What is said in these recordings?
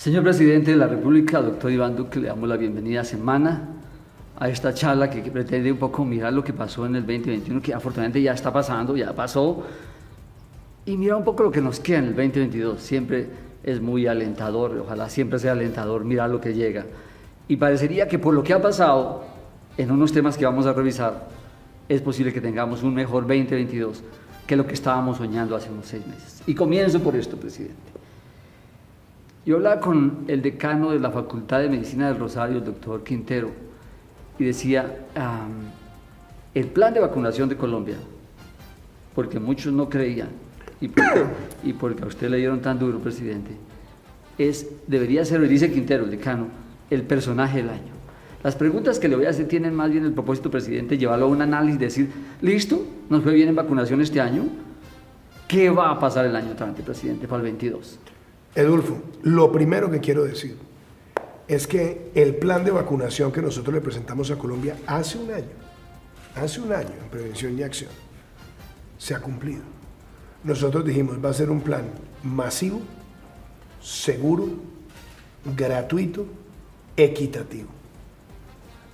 Señor presidente de la República, doctor Iván Duque, le damos la bienvenida semana a esta charla que pretende un poco mirar lo que pasó en el 2021, que afortunadamente ya está pasando, ya pasó, y mirar un poco lo que nos queda en el 2022. Siempre es muy alentador, ojalá siempre sea alentador mirar lo que llega. Y parecería que por lo que ha pasado en unos temas que vamos a revisar, es posible que tengamos un mejor 2022 que lo que estábamos soñando hace unos 6 meses. Y comienzo por esto, presidente. Yo hablaba con el decano de la Facultad de Medicina del Rosario, el doctor Quintero, y decía, el plan de vacunación de Colombia, porque muchos no creían, y porque a usted le dieron tan duro, presidente, debería ser, lo dice Quintero, el decano, el personaje del año. Las preguntas que le voy a hacer tienen más bien el propósito, presidente, llevarlo a un análisis, decir, listo, nos fue bien en vacunación este año, ¿qué va a pasar el año entrante, presidente, para el 22? Edulfo, lo primero que quiero decir es que el plan de vacunación que nosotros le presentamos a Colombia hace un año en prevención y acción, se ha cumplido. Nosotros dijimos, va a ser un plan masivo, seguro, gratuito, equitativo.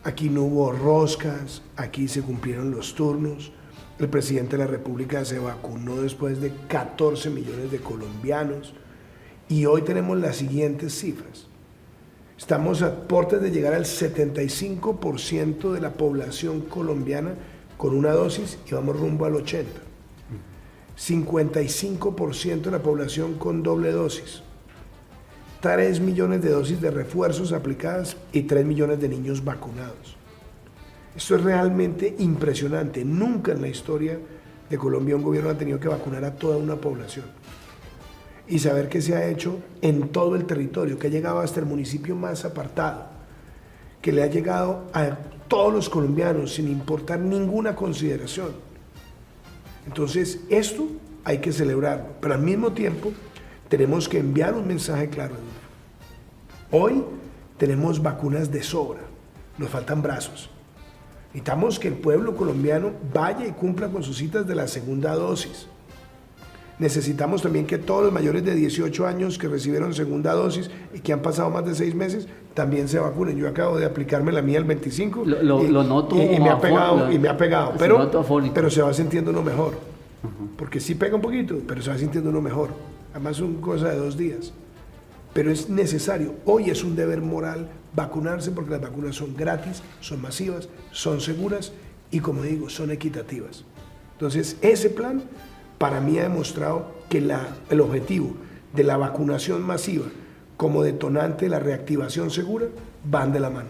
Aquí no hubo roscas, aquí se cumplieron los turnos. El presidente de la República se vacunó después de 14 millones de colombianos. Y hoy tenemos las siguientes cifras. Estamos a puertas de llegar al 75% de la población colombiana con una dosis y vamos rumbo al 80%. 55% de la población con doble dosis. 3 millones de dosis de refuerzos aplicadas y 3 millones de niños vacunados. Esto es realmente impresionante. Nunca en la historia de Colombia un gobierno ha tenido que vacunar a toda una población. Y saber que se ha hecho en todo el territorio, que ha llegado hasta el municipio más apartado, que le ha llegado a todos los colombianos sin importar ninguna consideración. Entonces, esto hay que celebrarlo, pero al mismo tiempo tenemos que enviar un mensaje claro. Hoy tenemos vacunas de sobra, nos faltan brazos. Necesitamos que el pueblo colombiano vaya y cumpla con sus citas de la segunda dosis. Necesitamos también que todos los mayores de 18 años que recibieron segunda dosis y que han pasado más de 6 meses también se vacunen. Yo acabo de aplicarme la mía el 25 lo noto y me ha pegado, pero se va sintiendo uno mejor. Porque sí pega un poquito, pero se va sintiendo uno mejor. Además son cosas de 2 días. Pero es necesario, hoy es un deber moral vacunarse porque las vacunas son gratis, son masivas, son seguras y, como digo, son equitativas. Entonces, ese plan para mí ha demostrado que el objetivo de la vacunación masiva como detonante de la reactivación segura van de la mano.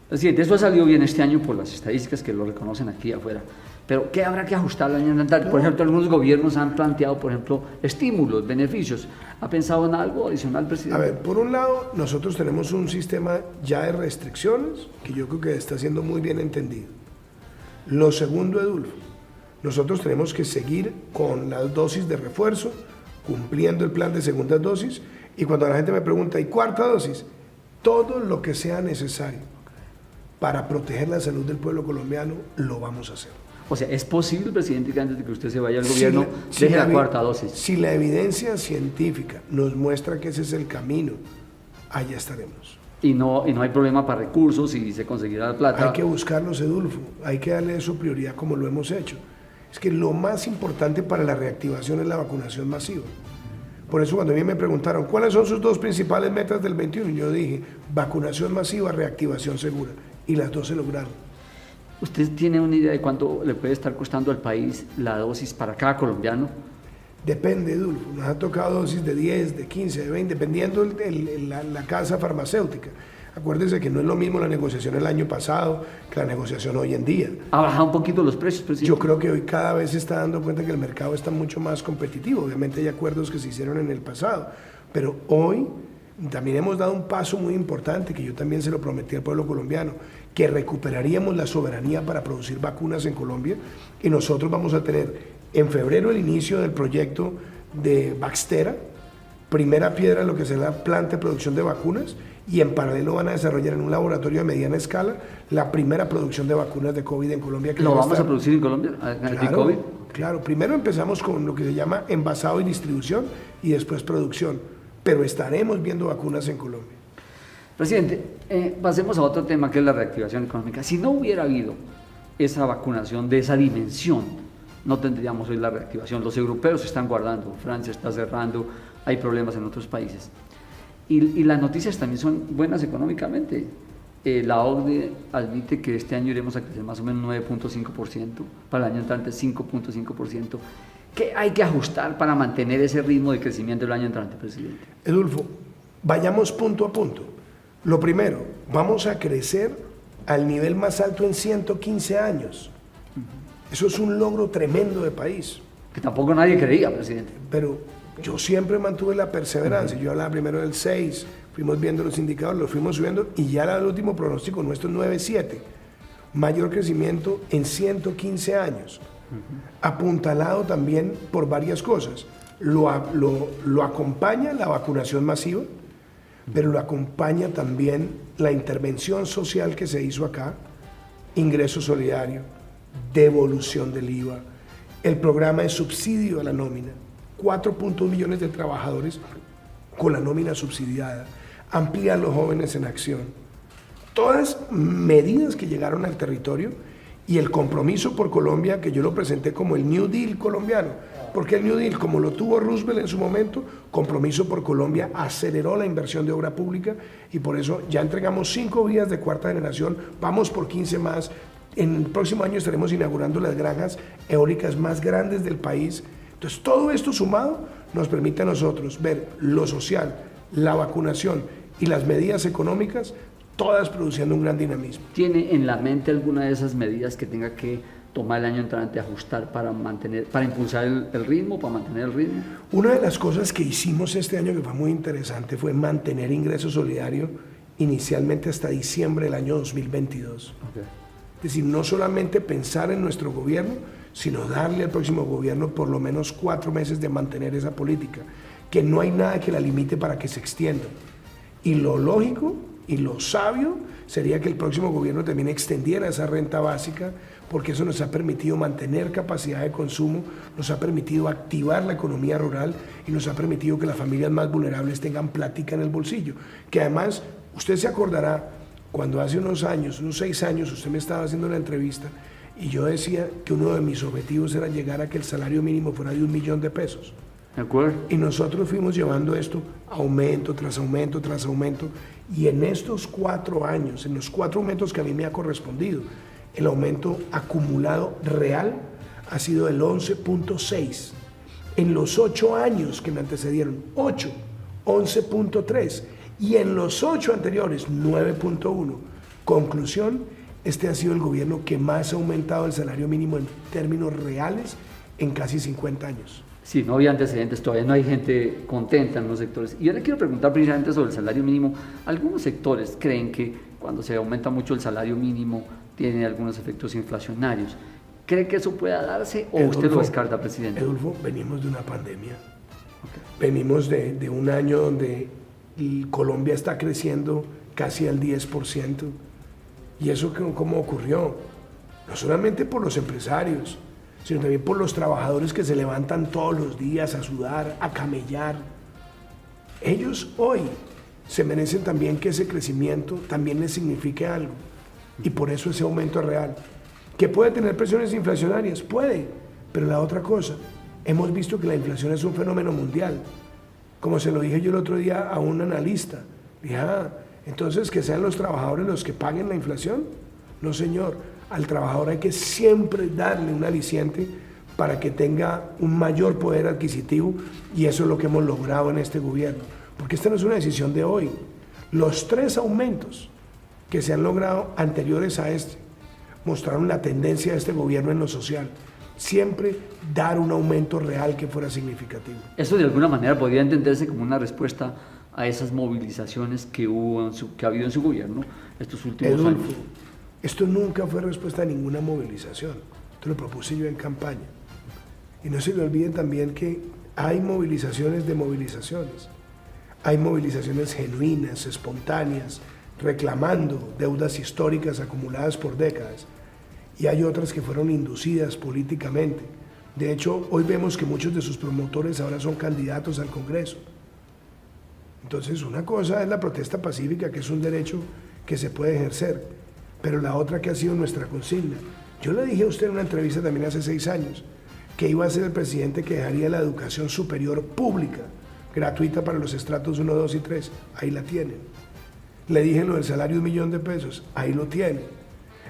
Presidente, eso ha salido bien este año por las estadísticas que lo reconocen aquí afuera. Pero ¿qué habrá que ajustar el año entrante? Por ejemplo, algunos gobiernos han planteado, por ejemplo, estímulos, beneficios. ¿Ha pensado en algo adicional, presidente? A ver, por un lado, nosotros tenemos un sistema ya de restricciones que yo creo que está siendo muy bien entendido. Lo segundo, Edulfo, nosotros tenemos que seguir con las dosis de refuerzo, cumpliendo el plan de segunda dosis, y cuando la gente me pregunta, ¿y cuarta dosis? Todo lo que sea necesario para proteger la salud del pueblo colombiano, lo vamos a hacer. O sea, ¿es posible, presidente, que antes de que usted se vaya al gobierno deje la cuarta dosis? Si la evidencia científica nos muestra que ese es el camino, allá estaremos. Y no hay problema para recursos y se conseguirá la plata. Hay que buscarlos, Edulfo, hay que darle eso prioridad como lo hemos hecho. Es que lo más importante para la reactivación es la vacunación masiva. Por eso cuando a mí me preguntaron, ¿cuáles son sus 2 principales metas del 21? Yo dije, vacunación masiva, reactivación segura. Y las 2 se lograron. ¿Usted tiene una idea de cuánto le puede estar costando al país la dosis para cada colombiano? Depende, Edulfo. Nos ha tocado dosis de 10, de 15, de 20, dependiendo la casa farmacéutica. Acuérdense que no es lo mismo la negociación el año pasado que la negociación hoy en día. ¿Ha bajado un poquito los precios, presidente? Yo creo que hoy cada vez se está dando cuenta que el mercado está mucho más competitivo. Obviamente hay acuerdos que se hicieron en el pasado, pero hoy también hemos dado un paso muy importante que yo también se lo prometí al pueblo colombiano, que recuperaríamos la soberanía para producir vacunas en Colombia y nosotros vamos a tener en febrero el inicio del proyecto de Baxtera, primera piedra en lo que será la planta de producción de vacunas, y en paralelo van a desarrollar en un laboratorio de mediana escala la primera producción de vacunas de COVID en Colombia. ¿Lo vamos a producir en Colombia? Claro, COVID? Claro, primero empezamos con lo que se llama envasado y distribución y después producción. pero estaremos viendo vacunas en Colombia. Presidente, pasemos a otro tema que es la reactivación económica. Si no hubiera habido esa vacunación de esa dimensión, no tendríamos hoy la reactivación. Los europeos se están guardando, Francia está cerrando, hay problemas en otros países. Y las noticias también son buenas económicamente. La OCDE admite que este año iremos a crecer más o menos 9.5%, para el año entrante 5.5%. ¿Qué hay que ajustar para mantener ese ritmo de crecimiento el año entrante, presidente? Edulfo, vayamos punto a punto. Lo primero, vamos a crecer al nivel más alto en 115 años. Eso es un logro tremendo de país. Que tampoco nadie creía, presidente. Pero yo siempre mantuve la perseverancia. Yo hablaba primero del 6, fuimos viendo los indicadores, los fuimos subiendo y ya el último pronóstico nuestro es 9.7. Mayor crecimiento en 115 años. Apuntalado también por varias cosas. Lo acompaña la vacunación masiva, pero lo acompaña también la intervención social que se hizo acá, ingreso solidario, devolución del IVA, el programa de subsidio a la nómina, 4.1 millones de trabajadores con la nómina subsidiada, ampliar los jóvenes en acción. Todas medidas que llegaron al territorio y el compromiso por Colombia, que yo lo presenté como el New Deal colombiano, porque el New Deal, como lo tuvo Roosevelt en su momento, compromiso por Colombia, aceleró la inversión de obra pública y por eso ya entregamos 5 vías de cuarta generación, vamos por 15 más. En el próximo año estaremos inaugurando las granjas eólicas más grandes del país. Entonces, todo esto sumado nos permite a nosotros ver lo social, la vacunación y las medidas económicas, todas produciendo un gran dinamismo. ¿Tiene en la mente alguna de esas medidas que tenga que tomar el año entrante, ajustar para impulsar el ritmo, para mantener el ritmo? Una de las cosas que hicimos este año que fue muy interesante fue mantener ingreso solidario inicialmente hasta diciembre del año 2022. Okay. Es decir, no solamente pensar en nuestro gobierno, sino darle al próximo gobierno por lo menos 4 meses de mantener esa política, que no hay nada que la limite para que se extienda. Y lo lógico y lo sabio sería que el próximo gobierno también extendiera esa renta básica, porque eso nos ha permitido mantener capacidad de consumo, nos ha permitido activar la economía rural y nos ha permitido que las familias más vulnerables tengan plática en el bolsillo. Que además, usted se acordará, cuando hace unos años, unos 6 años, usted me estaba haciendo una entrevista y yo decía que uno de mis objetivos era llegar a que el salario mínimo fuera de $1.000.000. ¿De acuerdo? Y nosotros fuimos llevando esto aumento tras aumento tras aumento, y en estos 4 años, en los 4 aumentos que a mí me ha correspondido, el aumento acumulado real ha sido del 11.6. En los 8 años que me antecedieron, 8, 11.3. Y en los 8 anteriores, 9.1. Conclusión, este ha sido el gobierno que más ha aumentado el salario mínimo en términos reales en casi 50 años. Sí, no había antecedentes, todavía no hay gente contenta en los sectores. Y yo le quiero preguntar precisamente sobre el salario mínimo. Algunos sectores creen que cuando se aumenta mucho el salario mínimo tiene algunos efectos inflacionarios. ¿Cree que eso pueda darse o Edulfo, usted lo descarta, presidente? Edulfo, venimos de una pandemia. Okay. Venimos de un año donde Colombia está creciendo casi al 10%. ¿Y eso cómo ocurrió? No solamente por los empresarios, sino también por los trabajadores que se levantan todos los días a sudar, a camellar. Ellos hoy se merecen también que ese crecimiento también les signifique algo. Y por eso ese aumento es real. ¿Que puede tener presiones inflacionarias? Puede. Pero la otra cosa, hemos visto que la inflación es un fenómeno mundial. Como se lo dije yo el otro día a un analista. Dije, entonces que sean los trabajadores los que paguen la inflación. No, señor. Al trabajador hay que siempre darle un aliciente para que tenga un mayor poder adquisitivo, y eso es lo que hemos logrado en este gobierno. Porque esta no es una decisión de hoy. Los 3 aumentos que se han logrado anteriores a este mostraron la tendencia de este gobierno en lo social. Siempre dar un aumento real que fuera significativo. Eso de alguna manera podría entenderse como una respuesta a esas movilizaciones que ha habido en su gobierno estos últimos años. Esto nunca fue respuesta a ninguna movilización. Esto lo propuse yo en campaña. Y no se le olviden también que hay movilizaciones de movilizaciones. Hay movilizaciones genuinas, espontáneas, reclamando deudas históricas acumuladas por décadas. Y hay otras que fueron inducidas políticamente. De hecho, hoy vemos que muchos de sus promotores ahora son candidatos al Congreso. Entonces, una cosa es la protesta pacífica, que es un derecho que se puede ejercer, pero la otra que ha sido nuestra consigna. Yo le dije a usted en una entrevista también hace 6 años que iba a ser el presidente que dejaría la educación superior pública, gratuita para los estratos 1, 2 y 3. Ahí la tienen. Le dije lo del salario de $1.000.000. Ahí lo tienen.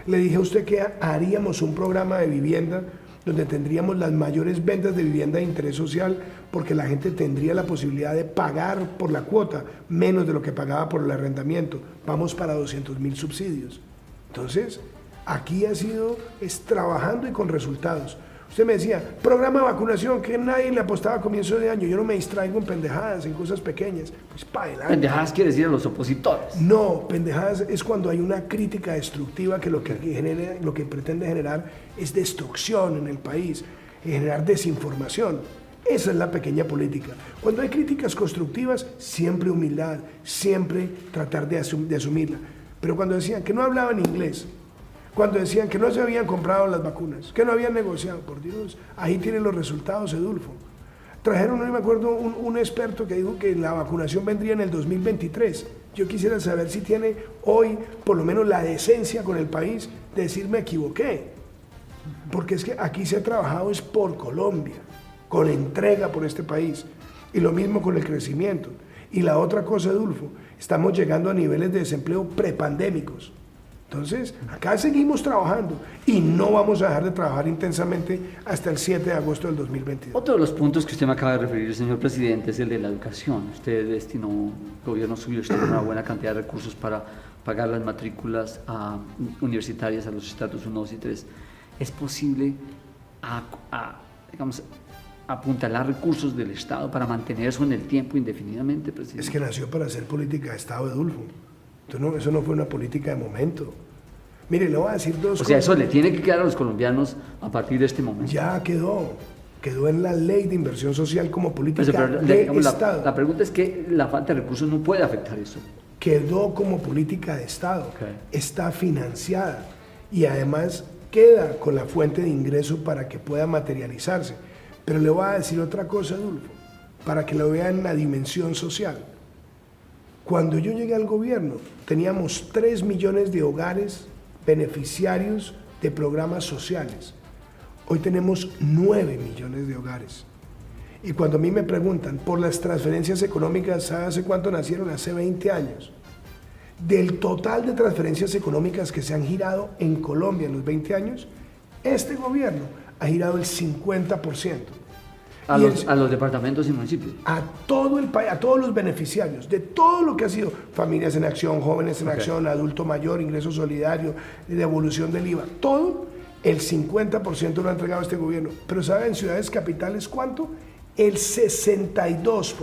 Le dije a usted que haríamos un programa de vivienda donde tendríamos las mayores ventas de vivienda de interés social, porque la gente tendría la posibilidad de pagar por la cuota menos de lo que pagaba por el arrendamiento. Vamos para 200.000 subsidios. Entonces, aquí es trabajando y con resultados. Usted me decía, programa de vacunación, que nadie le apostaba a comienzo de año. Yo no me distraigo en pendejadas, en cosas pequeñas. Pues para adelante. Pendejadas quiere decir a los opositores. No, pendejadas es cuando hay una crítica destructiva que lo que pretende generar es destrucción en el país, generar desinformación. Esa es la pequeña política. Cuando hay críticas constructivas, siempre humildad, siempre tratar de asumirla. Pero cuando decían que no hablaban inglés, cuando decían que no se habían comprado las vacunas, que no habían negociado, por Dios, ahí tienen los resultados, Edulfo. Trajeron, no me acuerdo, un experto que dijo que la vacunación vendría en el 2023. Yo quisiera saber si tiene hoy, por lo menos, la decencia con el país de decir me equivoqué. Porque es que aquí se ha trabajado es por Colombia, con entrega por este país. Y lo mismo con el crecimiento. Y la otra cosa, Edulfo, estamos llegando a niveles de desempleo prepandémicos. Entonces, acá seguimos trabajando y no vamos a dejar de trabajar intensamente hasta el 7 de agosto del 2022. Otro de los puntos que usted me acaba de referir, señor presidente, es el de la educación. Usted destinó, el gobierno suyo destinó una buena cantidad de recursos para pagar las matrículas universitarias a los estratos 1, 2 y 3. ¿Es posible digamos, apuntalar recursos del Estado para mantener eso en el tiempo indefinidamente, presidente? Es que nació para hacer política de Estado, Edulfo. Eso no fue una política de momento. Mire, le voy a decir dos cosas. O sea, eso le tiene que quedar a los colombianos a partir de este momento. Ya quedó en la ley de inversión social como política Pero, de digamos, Estado. la pregunta es que la falta de recursos no puede afectar eso. Quedó como política de Estado, Okay. Está financiada y además queda con la fuente de ingreso para que pueda materializarse. Pero le voy a decir otra cosa, Adolfo, para que lo vean en la dimensión social. Cuando yo llegué al gobierno, teníamos 3 millones de hogares beneficiarios de programas sociales. Hoy tenemos 9 millones de hogares. Y cuando a mí me preguntan por las transferencias económicas, ¿sabe hace cuánto nacieron? Hace 20 años. Del total de transferencias económicas que se han girado en Colombia en los 20 años, este gobierno ha girado el 50%. A los departamentos y municipios. A todo el país, a todos los beneficiarios, de todo lo que ha sido familias en acción, jóvenes en acción, adulto mayor, ingreso solidario, devolución del IVA, todo, el 50% lo ha entregado este gobierno. Pero ¿sabe en ciudades capitales cuánto? El 62%.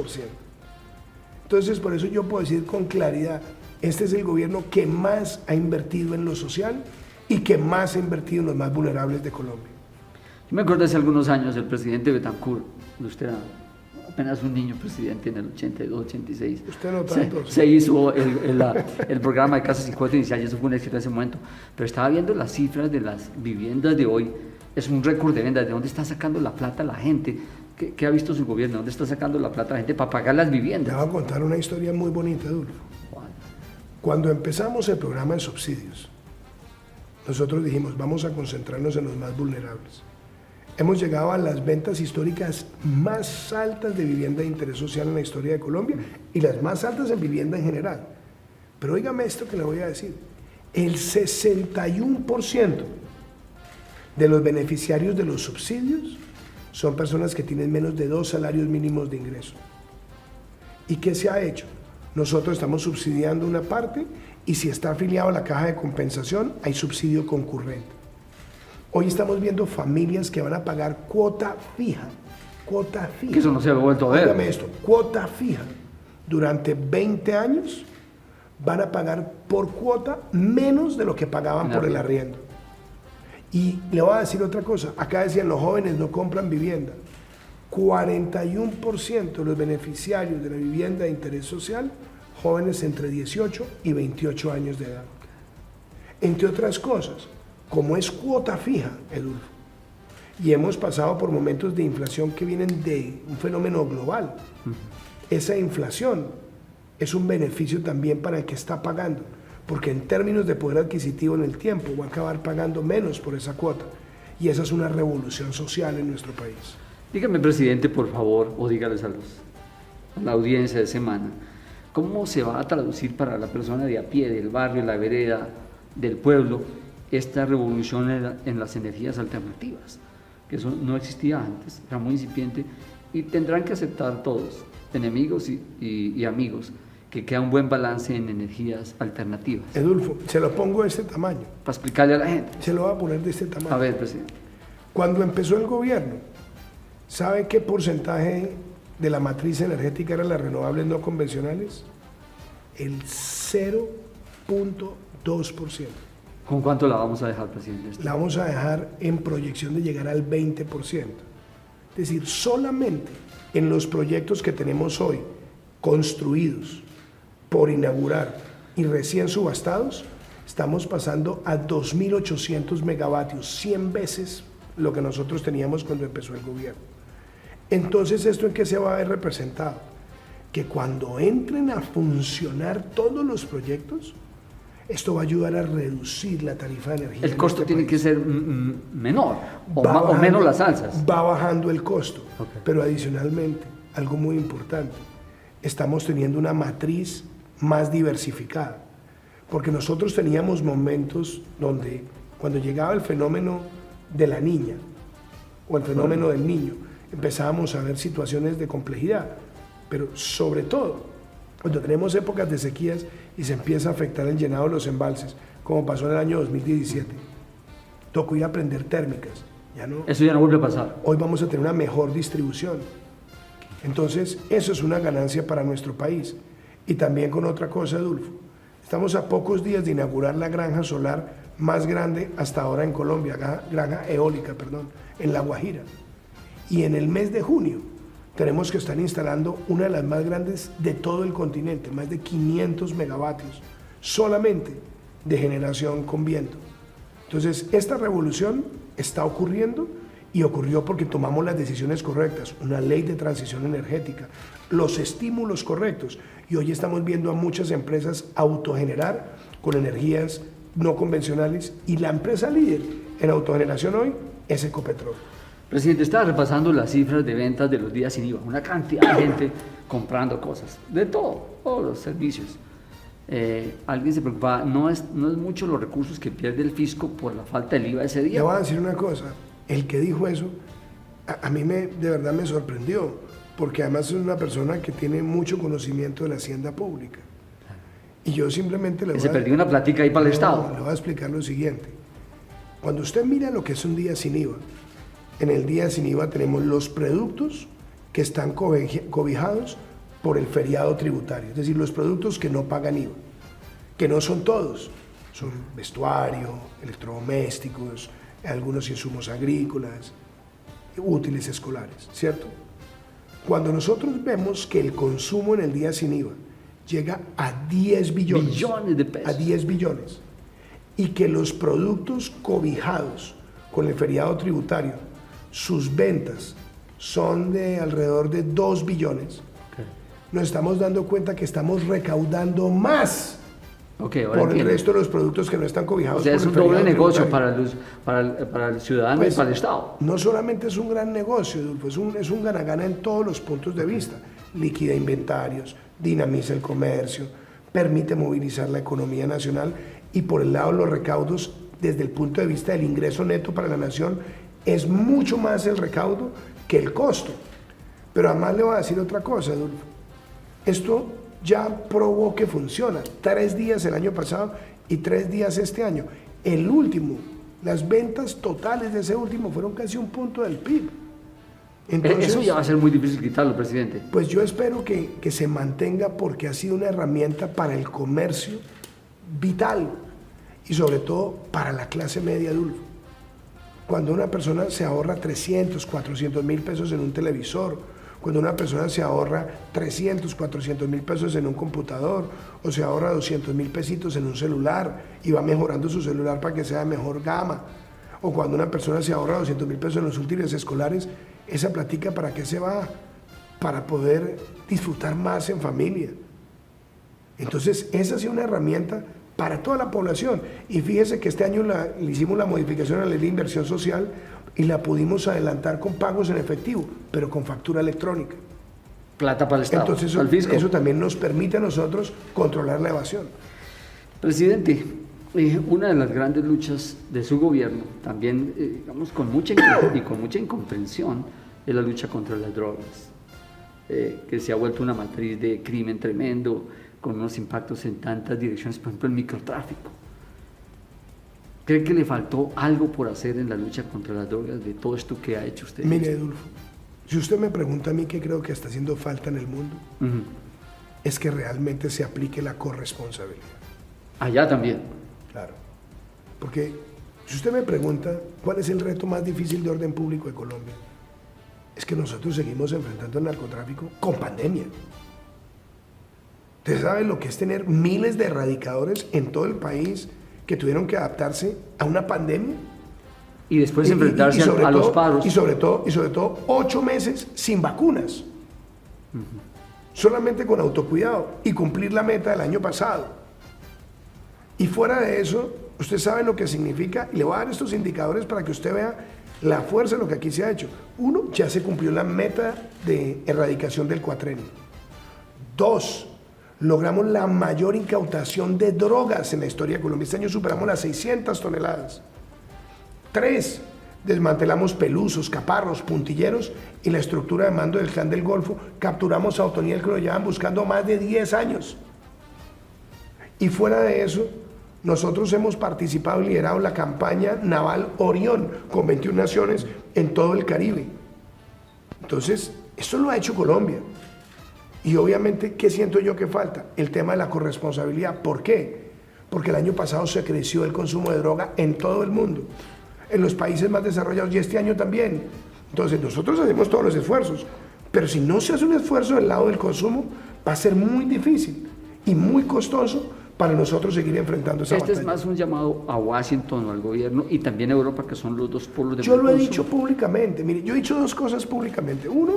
Entonces, por eso yo puedo decir con claridad, este es el gobierno que más ha invertido en lo social y que más ha invertido en los más vulnerables de Colombia. Yo me acuerdo hace algunos años el presidente Betancourt, usted era apenas un niño presidente en el 82, 86. Usted no tanto. Se hizo el programa de Casa 50 inicial y eso fue un éxito en ese momento. Pero estaba viendo las cifras de las viviendas de hoy, es un récord de ventas. ¿De dónde está sacando la plata la gente? ¿Qué ha visto su gobierno? ¿Dónde está sacando la plata la gente para pagar las viviendas? Le voy a contar una historia muy bonita, Adolfo. Cuando empezamos el programa de subsidios, nosotros dijimos, vamos a concentrarnos en los más vulnerables. Hemos llegado a las ventas históricas más altas de vivienda de interés social en la historia de Colombia y las más altas en vivienda en general. Pero óigame esto que le voy a decir. El 61% de los beneficiarios de los subsidios son personas que tienen menos de 2 salarios mínimos de ingreso. ¿Y qué se ha hecho? Nosotros estamos subsidiando una parte y si está afiliado a la caja de compensación hay subsidio concurrente. Hoy estamos viendo familias que van a pagar cuota fija. Cuota fija. Que eso no se ha vuelto a ver. Óigame esto, cuota fija. Durante 20 años van a pagar por cuota menos de lo que pagaban por el arriendo. Y le voy a decir otra cosa. Acá decían los jóvenes no compran vivienda. 41% de los beneficiarios de la vivienda de interés social, jóvenes entre 18 y 28 años de edad. Entre otras cosas, como es cuota fija, Edulfo, y hemos pasado por momentos de inflación que vienen de un fenómeno global, esa inflación es un beneficio también para el que está pagando, porque en términos de poder adquisitivo en el tiempo va a acabar pagando menos por esa cuota. Y esa es una revolución social en nuestro país. Dígame, presidente, por favor, o dígales a la audiencia de Semana, ¿cómo se va a traducir para la persona de a pie, del barrio, la vereda, del pueblo, esta revolución en las energías alternativas? Que eso no existía antes, era muy incipiente, y tendrán que aceptar todos, enemigos y amigos, que queda un buen balance en energías alternativas. Edulfo, se lo pongo de este tamaño. Para explicarle a la gente. Se lo voy a poner de este tamaño. A ver, presidente. Cuando empezó el gobierno, ¿sabe qué porcentaje de la matriz energética eran las renovables no convencionales? El 0.2%. ¿Con cuánto la vamos a dejar, presidente? La vamos a dejar en proyección de llegar al 20%. Es decir, solamente en los proyectos que tenemos hoy, construidos, por inaugurar y recién subastados, estamos pasando a 2.800 megavatios, 100 veces lo que nosotros teníamos cuando empezó el gobierno. Entonces, ¿esto en qué se va a ver representado? Que cuando entren a funcionar todos los proyectos, esto va a ayudar a reducir la tarifa de energía. El costo tiene que ser menor o menos las alzas. Va bajando el costo, Okay. Pero adicionalmente, algo muy importante, estamos teniendo una matriz más diversificada, porque nosotros teníamos momentos donde cuando llegaba el fenómeno de la niña o el fenómeno del niño, empezábamos a ver situaciones de complejidad, pero sobre todo cuando tenemos épocas de sequías y se empieza a afectar el llenado de los embalses, como pasó en el año 2017. Tocó ir a prender térmicas. Eso ya no vuelve a pasar. Hoy vamos a tener una mejor distribución. Entonces, eso es una ganancia para nuestro país. Y también con otra cosa, Adolfo. Estamos a pocos días de inaugurar la granja solar más grande hasta ahora en Colombia, granja eólica, perdón, en La Guajira. Y en el mes de junio tenemos que estar instalando una de las más grandes de todo el continente, más de 500 megavatios, solamente de generación con viento. Entonces, esta revolución está ocurriendo y ocurrió porque tomamos las decisiones correctas, una ley de transición energética, los estímulos correctos, y hoy estamos viendo a muchas empresas autogenerar con energías no convencionales, y la empresa líder en autogeneración hoy es Ecopetrol. Presidente, estaba repasando las cifras de ventas de los días sin IVA, una cantidad de gente comprando cosas, de todo, todos los servicios. Alguien se preocupaba, no es mucho los recursos que pierde el fisco por la falta del IVA ese día. Le voy a decir una cosa, el que dijo eso, a mí de verdad me sorprendió, porque además es una persona que tiene mucho conocimiento de la hacienda pública. Y yo simplemente le voy Se perdió una platica ahí para el Estado. Le voy a explicar lo siguiente. Cuando usted mira lo que es un día sin IVA, en el día sin IVA tenemos los productos que están cobijados por el feriado tributario, es decir, los productos que no pagan IVA, que no son todos, son vestuario, electrodomésticos, algunos insumos agrícolas, útiles escolares, ¿cierto? Cuando nosotros vemos que el consumo en el día sin IVA llega a 10 billones, Billones de pesos. a 10 billones, y que los productos cobijados con el feriado tributario, sus ventas son de alrededor de 2 billones, Okay. nos estamos dando cuenta que estamos recaudando más Okay, por el resto de los productos que no están cobijados. O sea, por es el un doble feriado negocio tributario. para el ciudadano Pues, y para el Estado. No solamente es un gran negocio, Adolfo, es un gana-gana en todos los puntos de vista. Liquida inventarios, dinamiza el comercio, permite movilizar la economía nacional, y por el lado de los recaudos, desde el punto de vista del ingreso neto para la nación, es mucho más el recaudo que el costo. Pero además le voy a decir otra cosa, Adolfo. Esto ya probó que funciona. 3 días el año pasado y 3 días este año. El último, las ventas totales de ese último fueron casi 1 punto del PIB. Entonces, Eso ya va a ser muy difícil quitarlo, presidente. pues yo espero que se mantenga, porque ha sido una herramienta para el comercio vital y sobre todo para la clase media, Adolfo. Cuando una persona se ahorra 300, 400 mil pesos en un televisor, cuando una persona se ahorra 300, 400 mil pesos en un computador, o se ahorra 200 mil pesitos en un celular y va mejorando su celular para que sea de mejor gama, o cuando una persona se ahorra 200 mil pesos en los útiles escolares, esa platica, ¿para qué se va? Para poder disfrutar más en familia. Entonces, esa ha sido una herramienta para toda la población. Y fíjese que este año le hicimos la modificación a la ley de inversión social y la pudimos adelantar con pagos en efectivo, pero con factura electrónica. Plata para el Estado, Entonces, al fisco. eso también nos permite a nosotros controlar la evasión. Presidente, una de las grandes luchas de su gobierno, también digamos con mucha incomprensión, es la lucha contra las drogas, que se ha vuelto una matriz de crimen tremendo, con unos impactos en tantas direcciones, por ejemplo el microtráfico. ¿Cree que le faltó algo por hacer en la lucha contra las drogas de todo esto que ha hecho usted? Mire, Edulfo, si usted me pregunta a mí qué creo que está haciendo falta en el mundo, es que realmente se aplique la corresponsabilidad. Allá también. Claro. Porque si usted me pregunta cuál es el reto más difícil de orden público de Colombia, es que nosotros seguimos enfrentando el narcotráfico con pandemia. ¿Usted sabe lo que es tener miles de erradicadores en todo el país que tuvieron que adaptarse a una pandemia? Y después enfrentarse a los paros. Y sobre todo 8 meses sin vacunas. Solamente con autocuidado y cumplir la meta del año pasado. Y fuera de eso, usted sabe lo que significa, y le voy a dar estos indicadores para que usted vea la fuerza de lo que aquí se ha hecho. 1, ya se cumplió la meta de erradicación del cuatrenio. 2, logramos la mayor incautación de drogas en la historia de Colombia. Este año superamos las 600 toneladas. 3, desmantelamos pelusos, caparros, puntilleros y la estructura de mando del Clan del Golfo. Capturamos a Otoniel, que lo llevan buscando más de 10 años. Y fuera de eso, nosotros hemos participado y liderado la campaña naval Orión con 21 naciones en todo el Caribe. Entonces, eso lo ha hecho Colombia. Y obviamente, ¿qué siento yo que falta? El tema de la corresponsabilidad. ¿Por qué? Porque el año pasado se creció el consumo de droga en todo el mundo, en los países más desarrollados, y este año también. Entonces, nosotros hacemos todos los esfuerzos, pero si no se hace un esfuerzo del lado del consumo, va a ser muy difícil y muy costoso para nosotros seguir enfrentando esa batalla. Este es más un llamado a Washington o al gobierno y también a Europa, que son los dos polos de Yo lo he consumo. dicho públicamente. Mire, yo he dicho 2 cosas públicamente. Uno,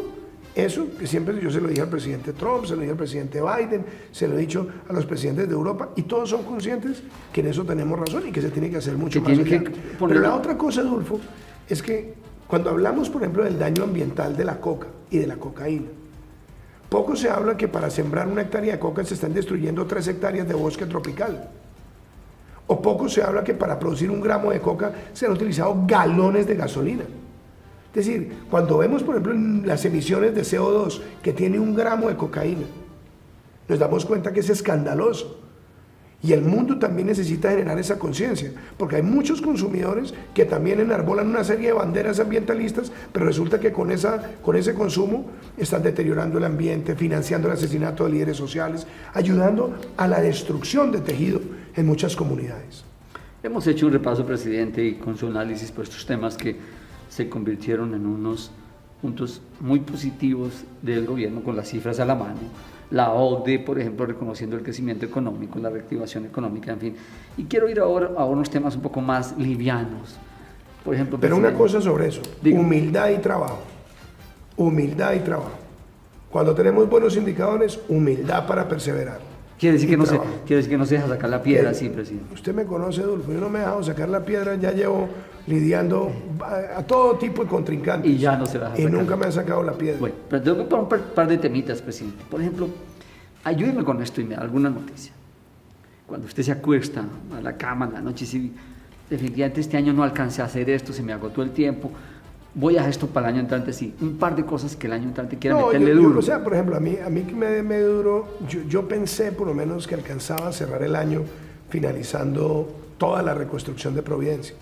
eso que siempre yo se lo dije al presidente Trump, se lo dije al presidente Biden, se lo he dicho a los presidentes de Europa, y todos son conscientes que en eso tenemos razón y que se tiene que hacer mucho más allá. Pero la otra cosa, Adolfo, es que cuando hablamos, por ejemplo, del daño ambiental de la coca y de la cocaína, poco se habla que para sembrar 1 hectárea de coca se están destruyendo 3 hectáreas de bosque tropical. O poco se habla que para producir 1 gramo de coca se han utilizado galones de gasolina. Es decir, cuando vemos, por ejemplo, las emisiones de CO2 que tiene 1 gramo de cocaína, nos damos cuenta que es escandaloso. Y el mundo también necesita generar esa conciencia, porque hay muchos consumidores que también enarbolan una serie de banderas ambientalistas, pero resulta que con ese consumo están deteriorando el ambiente, financiando el asesinato de líderes sociales, ayudando a la destrucción de tejido en muchas comunidades. Hemos hecho un repaso, presidente, y con su análisis por estos temas que se convirtieron en unos puntos muy positivos del gobierno, con las cifras a la mano. La OCDE, por ejemplo, reconociendo el crecimiento económico, la reactivación económica, en fin. Y quiero ir ahora a unos temas un poco más livianos. Por ejemplo, pero una cosa sobre eso, digo, humildad y trabajo. Humildad y trabajo. Cuando tenemos buenos indicadores, humildad para perseverar. Quiere decir que no se deja sacar la piedra así, presidente. Usted me conoce, Adolfo, yo no me he dejado sacar la piedra, ya llevo lidiando a todo tipo de contrincantes. Y ya no se va a sacar. Y nunca me ha sacado la piedra. Bueno, pero tengo que poner un par de temitas, presidente. Por ejemplo, ayúdeme con esto y me da alguna noticia. Cuando usted se acuesta a la cama en la noche y dice, definitivamente este año no alcancé a hacer esto, se me agotó el tiempo, voy a esto para el año entrante, sí. Un par de cosas que el año entrante quiera meterle duro. O sea, por ejemplo, a mí que me duro, yo pensé por lo menos que alcanzaba a cerrar el año finalizando toda la reconstrucción de Providencia.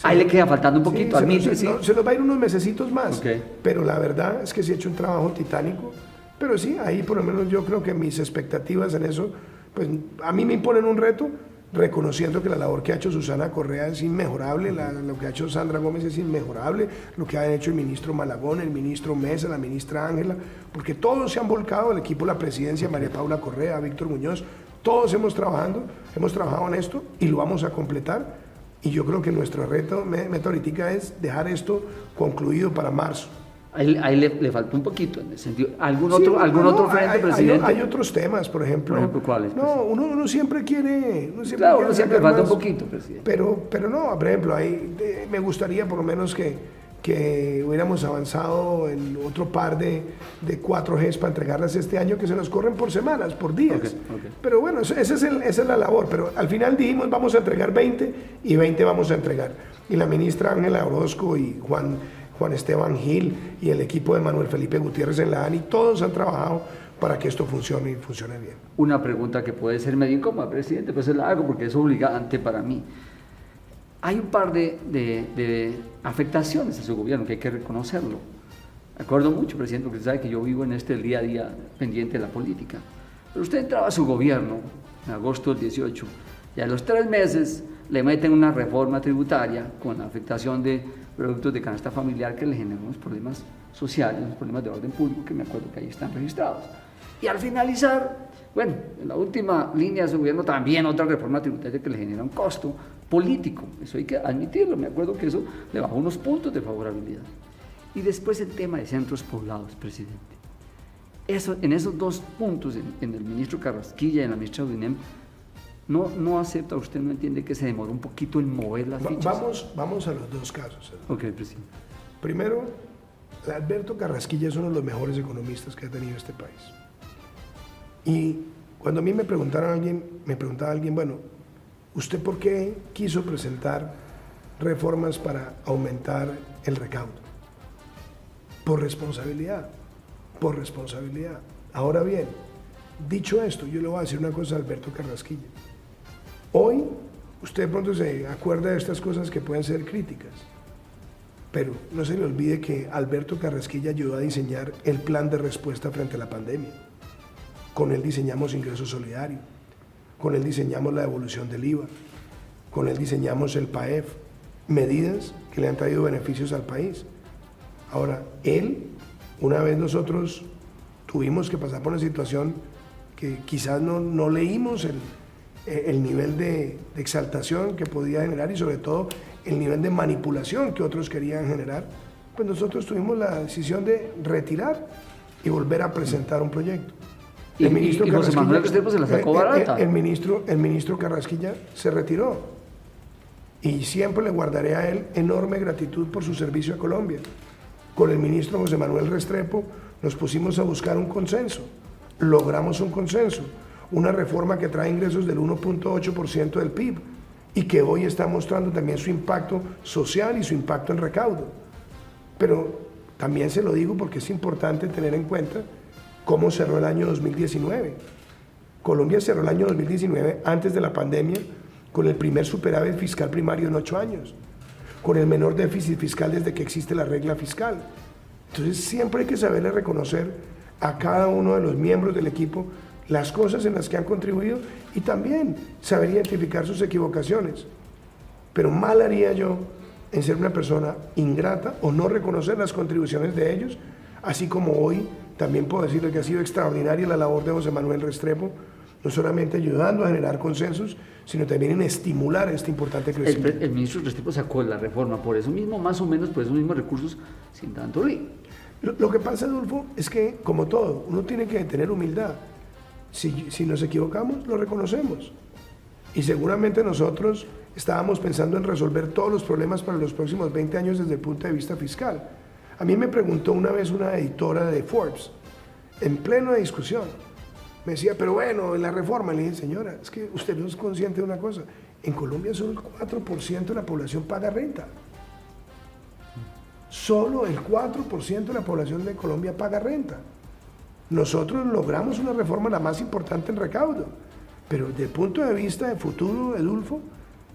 Ahí le queda faltando un poquito, admite, sí. Se nos va a ir unos mesecitos más, Okay. Pero la verdad es que sí he hecho un trabajo titánico, pero sí, ahí por lo menos yo creo que mis expectativas en eso, pues a mí me imponen un reto, reconociendo que la labor que ha hecho Susana Correa es inmejorable, lo que ha hecho Sandra Gómez es inmejorable, lo que ha hecho el ministro Malagón, el ministro Mesa, la ministra Ángela, porque todos se han volcado, el equipo de la presidencia, María Paula Correa, Víctor Muñoz, todos hemos trabajado en esto y lo vamos a completar. Y yo creo que nuestro reto, meta ahorita, es dejar esto concluido para marzo. Ahí le faltó un poquito en ese sentido. ¿Algún Sí, otro frente, presidente? Hay otros temas, por ejemplo. Por ejemplo, ¿cuáles? No, uno siempre quiere. Claro, uno siempre falta un más, poquito, presidente. pero no, por ejemplo, me gustaría por lo menos que hubiéramos avanzado en otro par de 4Gs para entregarlas este año, que se nos corren por semanas, por días. Okay. Pero bueno, esa es la labor. Pero al final dijimos, vamos a entregar 20 y 20 vamos a entregar. Y la ministra Ángela Orozco y Juan Esteban Gil y el equipo de Manuel Felipe Gutiérrez en la ANI, todos han trabajado para que esto funcione y funcione bien. Una pregunta que puede ser medio incómoda, presidente, pues se la hago porque es obligante para mí. Hay un par de afectaciones a su gobierno que hay que reconocerlo. Me acuerdo mucho, presidente, porque usted sabe que yo vivo en este día a día pendiente de la política. Pero usted entraba a su gobierno en agosto del 18 y a los 3 meses le meten una reforma tributaria con la afectación de productos de canasta familiar que le generan unos problemas sociales, unos problemas de orden público que me acuerdo que ahí están registrados. Y al finalizar, bueno, en la última línea de su gobierno también otra reforma tributaria que le genera un costo político, eso hay que admitirlo, me acuerdo que eso le bajó unos puntos de favorabilidad. Y después el tema de centros poblados, presidente. En esos 2 puntos, en el ministro Carrasquilla y en la ministra Udinem, no acepta, usted no entiende que se demoró un poquito en mover las fichas. Vamos a los 2 casos. Ok, presidente. Primero, Alberto Carrasquilla es uno de los mejores economistas que ha tenido este país. Y cuando a mí me preguntaba alguien, bueno, ¿usted por qué quiso presentar reformas para aumentar el recaudo? Por responsabilidad. Ahora bien, dicho esto, yo le voy a decir una cosa a Alberto Carrasquilla. Hoy, usted de pronto se acuerda de estas cosas que pueden ser críticas, pero no se le olvide que Alberto Carrasquilla ayudó a diseñar el plan de respuesta frente a la pandemia. Con él diseñamos ingreso solidario, con él diseñamos la devolución del IVA, con él diseñamos el PAEF, medidas que le han traído beneficios al país. Ahora, una vez nosotros tuvimos que pasar por una situación que quizás no leímos el nivel de exaltación que podía generar y sobre todo el nivel de manipulación que otros querían generar, pues nosotros tuvimos la decisión de retirar y volver a presentar un proyecto. Y José Manuel Restrepo se la sacó barata. El ministro Carrasquilla se retiró y siempre le guardaré a él enorme gratitud por su servicio a Colombia. Con el ministro José Manuel Restrepo nos pusimos a buscar un consenso, logramos un consenso, una reforma que trae ingresos del 1.8% del PIB y que hoy está mostrando también su impacto social y su impacto en recaudo. Pero también se lo digo porque es importante tener en cuenta cómo cerró el año 2019. Colombia cerró el año 2019 antes de la pandemia con el primer superávit fiscal primario en 8 años, con el menor déficit fiscal desde que existe la regla fiscal. Entonces siempre hay que saberle reconocer a cada uno de los miembros del equipo las cosas en las que han contribuido y también saber identificar sus equivocaciones. Pero mal haría yo en ser una persona ingrata o no reconocer las contribuciones de ellos, así como hoy también puedo decirle que ha sido extraordinaria la labor de José Manuel Restrepo, no solamente ayudando a generar consensos, sino también en estimular este importante crecimiento. El ministro Restrepo sacó la reforma por eso mismo, más o menos por esos mismos recursos, sin tanto lío. Lo que pasa, Adolfo, es que, como todo, uno tiene que tener humildad. Si nos equivocamos, lo reconocemos. Y seguramente nosotros estábamos pensando en resolver todos los problemas para los próximos 20 años desde el punto de vista fiscal. A mí me preguntó una vez una editora de Forbes, en plena discusión, me decía, pero bueno, en la reforma, le dije, señora, es que usted no es consciente de una cosa, en Colombia solo el 4% de la población paga renta. Solo el 4% de la población de Colombia paga renta. Nosotros logramos una reforma la más importante en recaudo, pero desde el punto de vista de futuro, Adolfo,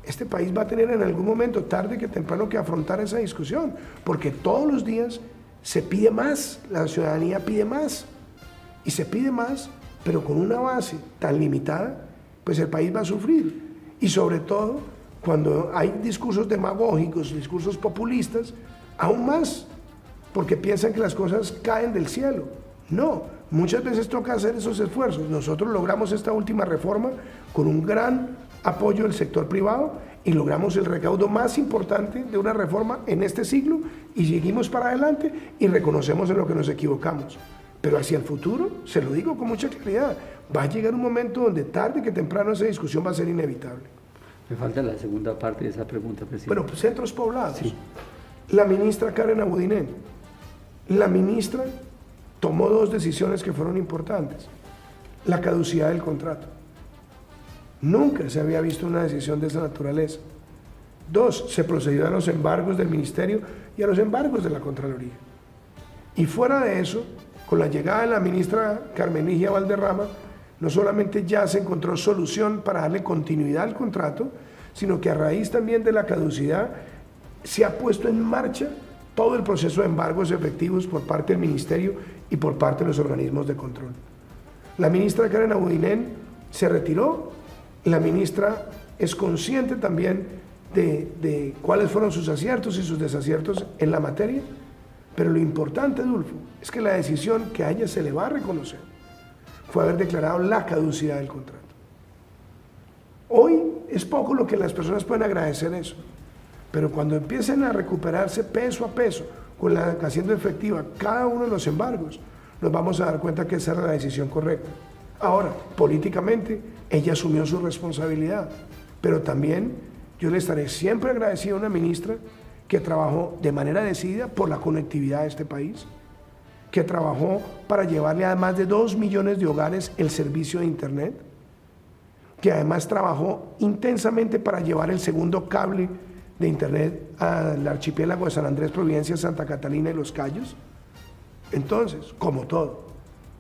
este país va a tener en algún momento, tarde que temprano, que afrontar esa discusión, porque todos los días se pide más, la ciudadanía pide más, y se pide más, pero con una base tan limitada, pues el país va a sufrir. Y sobre todo, cuando hay discursos demagógicos, discursos populistas, aún más, porque piensan que las cosas caen del cielo. No, muchas veces toca hacer esos esfuerzos. Nosotros logramos esta última reforma con un gran apoyo del sector privado y logramos el recaudo más importante de una reforma en este siglo y seguimos para adelante y reconocemos en lo que nos equivocamos. Pero hacia el futuro, se lo digo con mucha claridad, va a llegar un momento donde tarde que temprano esa discusión va a ser inevitable. Me falta la segunda parte de esa pregunta, presidente. Bueno, pues centros poblados. Sí. La ministra Karen Abudinen, la ministra tomó dos decisiones que fueron importantes. La caducidad del contrato. Nunca se había visto una decisión de esa naturaleza. Dos, se procedió a los embargos del ministerio y a los embargos de la Contraloría. Y fuera de eso, con la llegada de la ministra Carmen Ligia Valderrama, no solamente ya se encontró solución para darle continuidad al contrato, sino que a raíz también de la caducidad se ha puesto en marcha todo el proceso de embargos efectivos por parte del ministerio y por parte de los organismos de control. La ministra Karen Abudinen se retiró, la ministra es consciente también de cuáles fueron sus aciertos y sus desaciertos en la materia, pero lo importante, Adolfo, es que la decisión que a ella se le va a reconocer fue haber declarado la caducidad del contrato. Hoy es poco lo que las personas pueden agradecer eso, pero cuando empiecen a recuperarse peso a peso, haciendo efectiva cada uno de los embargos, nos vamos a dar cuenta que esa era la decisión correcta. Ahora, políticamente, ella asumió su responsabilidad, pero también yo le estaré siempre agradecido a una ministra que trabajó de manera decidida por la conectividad de este país, que trabajó para llevarle a más de 2 millones de hogares el servicio de Internet, que además trabajó intensamente para llevar el segundo cable de Internet al archipiélago de San Andrés, Providencia, Santa Catalina y Los Cayos. Entonces, como todo,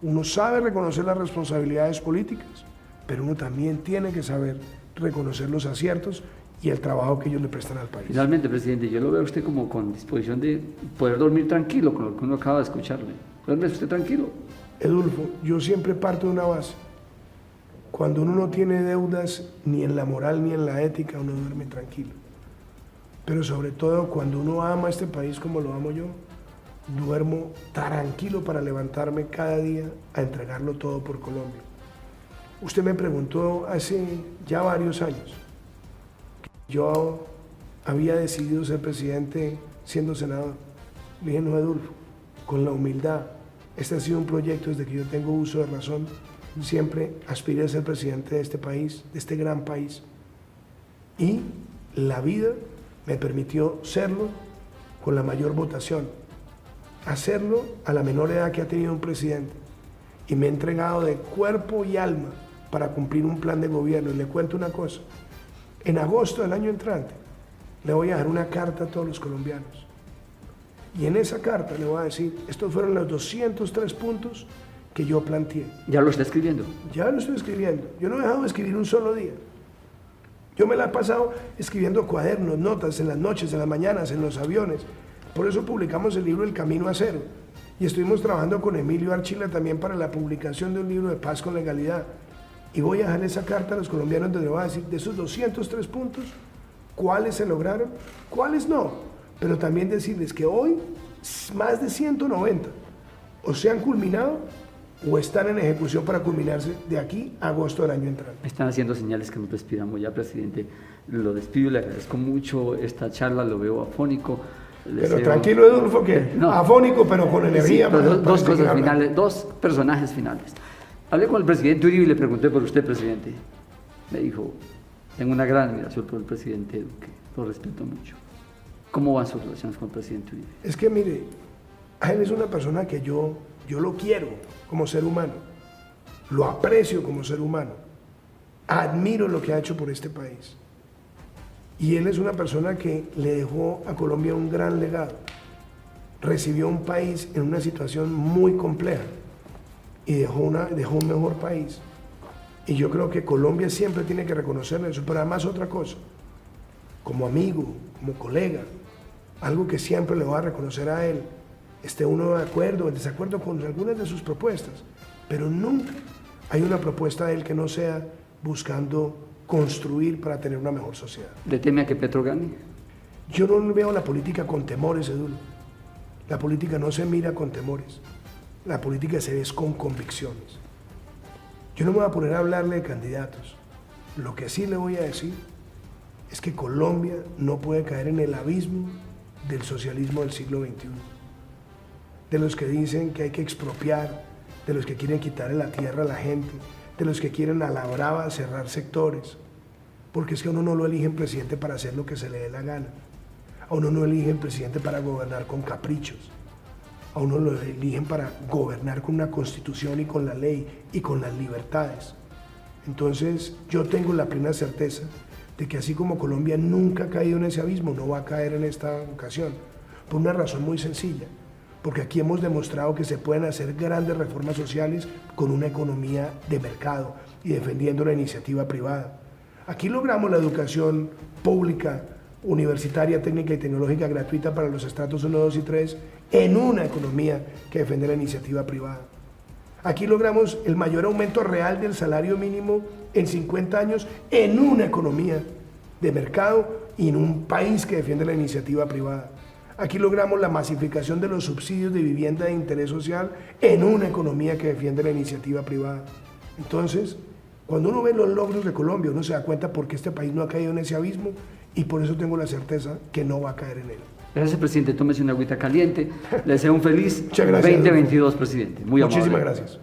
uno sabe reconocer las responsabilidades políticas, pero uno también tiene que saber reconocer los aciertos y el trabajo que ellos le prestan al país. Finalmente, presidente, yo lo veo a usted como con disposición de poder dormir tranquilo con lo que uno acaba de escucharle. ¿Duerme usted tranquilo? Edulfo, yo siempre parto de una base. Cuando uno no tiene deudas ni en la moral ni en la ética, uno duerme tranquilo. Pero sobre todo cuando uno ama este país como lo amo yo, duermo tranquilo para levantarme cada día a entregarlo todo por Colombia. Usted me preguntó hace ya varios años. Yo había decidido ser presidente siendo senador. Le dije, no, Edulfo, con la humildad, este ha sido un proyecto desde que yo tengo uso de razón. Siempre aspiré a ser presidente de este país, de este gran país. Y la vida me permitió serlo con la mayor votación, hacerlo a la menor edad que ha tenido un presidente. Y me he entregado de cuerpo y alma para cumplir un plan de gobierno. Y le cuento una cosa. En agosto del año entrante le voy a dar una carta a todos los colombianos. Y en esa carta le voy a decir, estos fueron los 203 puntos que yo planteé. ¿Ya lo está escribiendo? Ya lo estoy escribiendo. Yo no he dejado de escribir un solo día. Yo me la he pasado escribiendo cuadernos, notas en las noches, en las mañanas, en los aviones. Por eso publicamos el libro El Camino a Cero. Y estuvimos trabajando con Emilio Archila también para la publicación de un libro de paz con legalidad. Y voy a dejar esa carta a los colombianos donde voy a decir, de esos 203 puntos, ¿cuáles se lograron? ¿Cuáles no? Pero también decirles que hoy más de 190 o se han culminado o están en ejecución para culminarse de aquí a agosto del año entrante. Me están haciendo señales que nos despidamos ya, presidente. Lo despido, le agradezco mucho esta charla, lo veo afónico. Pero tranquilo, Edulfo, que no, afónico, pero con energía. Sí, pero dos cosas finales, dos personajes finales. Hablé con el presidente Uribe y le pregunté por usted, presidente. Me dijo, tengo una gran admiración por el presidente Duque, lo respeto mucho. ¿Cómo van sus relaciones con el presidente Uribe? Es que mire, él es una persona que yo lo quiero como ser humano, lo aprecio como ser humano, admiro lo que ha hecho por este país. Y él es una persona que le dejó a Colombia un gran legado. Recibió un país en una situación muy compleja y dejó un mejor país. Y yo creo que Colombia siempre tiene que reconocerle eso, pero además otra cosa, como amigo, como colega, algo que siempre le voy a reconocer a él, esté uno de acuerdo o en desacuerdo con algunas de sus propuestas, pero nunca hay una propuesta de él que no sea buscando construir para tener una mejor sociedad. ¿Le teme a que Petro gane? Yo no veo la política con temores, Eduardo. La política no se mira con temores. La política se ve con convicciones. Yo no me voy a poner a hablarle de candidatos. Lo que sí le voy a decir es que Colombia no puede caer en el abismo del socialismo del siglo XXI, de los que dicen que hay que expropiar, de los que quieren quitarle la tierra a la gente, de los que quieren a la brava cerrar sectores, porque es que a uno no lo eligen presidente para hacer lo que se le dé la gana, a uno no eligen presidente para gobernar con caprichos, a uno lo eligen para gobernar con una constitución y con la ley y con las libertades. Entonces yo tengo la plena certeza de que así como Colombia nunca ha caído en ese abismo, no va a caer en esta ocasión, por una razón muy sencilla, porque aquí hemos demostrado que se pueden hacer grandes reformas sociales con una economía de mercado y defendiendo la iniciativa privada. Aquí logramos la educación pública, universitaria, técnica y tecnológica gratuita para los estratos 1, 2 y 3 en una economía que defiende la iniciativa privada. Aquí logramos el mayor aumento real del salario mínimo en 50 años en una economía de mercado y en un país que defiende la iniciativa privada. Aquí logramos la masificación de los subsidios de vivienda de interés social en una economía que defiende la iniciativa privada. Entonces, cuando uno ve los logros de Colombia, uno se da cuenta por qué este país no ha caído en ese abismo y por eso tengo la certeza que no va a caer en él. Gracias, presidente. Tómese una agüita caliente. Le deseo un feliz Muchas gracias, 2022, presidente. Muy amable. Muchísimas gracias.